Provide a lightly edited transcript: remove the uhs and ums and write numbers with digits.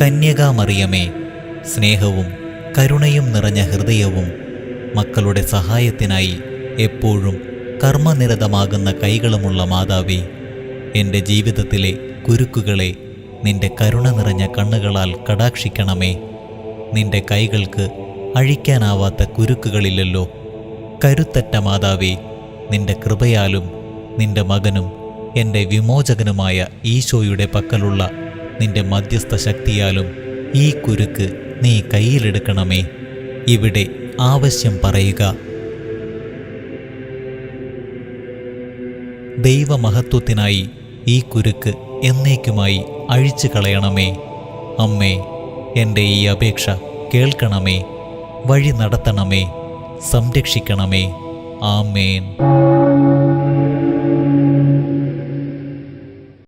കന്യകാമറിയമേ, സ്നേഹവും കരുണയും നിറഞ്ഞ ഹൃദയവും മക്കളുടെ സഹായത്തിനായി എപ്പോഴും കർമ്മനിരതമാകുന്ന കൈകളുമുള്ള മാതാവേ, എൻ്റെ ജീവിതത്തിലെ കുരുക്കുകളെ നിന്റെ കരുണ നിറഞ്ഞ കണ്ണുകളാൽ കടാക്ഷിക്കണമേ. നിന്റെ കൈകൾക്ക് അഴിക്കാനാവാത്ത കുരുക്കുകളില്ലല്ലോ. കരുത്തറ്റ മാതാവേ, നിന്റെ കൃപയാലും നിന്റെ മകനും എൻ്റെ വിമോചകനുമായ ഈശോയുടെ പക്കലുള്ള നിന്റെ മധ്യസ്ഥ ശക്തിയാലും ഈ കുരുക്ക് നീ കയ്യിലെടുക്കണമേ. ഇവിടെ ആവശ്യം പറയുക. ദൈവമഹത്വത്തിനായി ഈ കുരുക്ക് എന്നേക്കുമായി അഴിച്ചു കളയണമേ. അമ്മേ, എൻ്റെ ഈ അപേക്ഷ കേൾക്കണമേ, വഴി നടത്തണമേ, സംരക്ഷിക്കണമേ. ആമേൻ.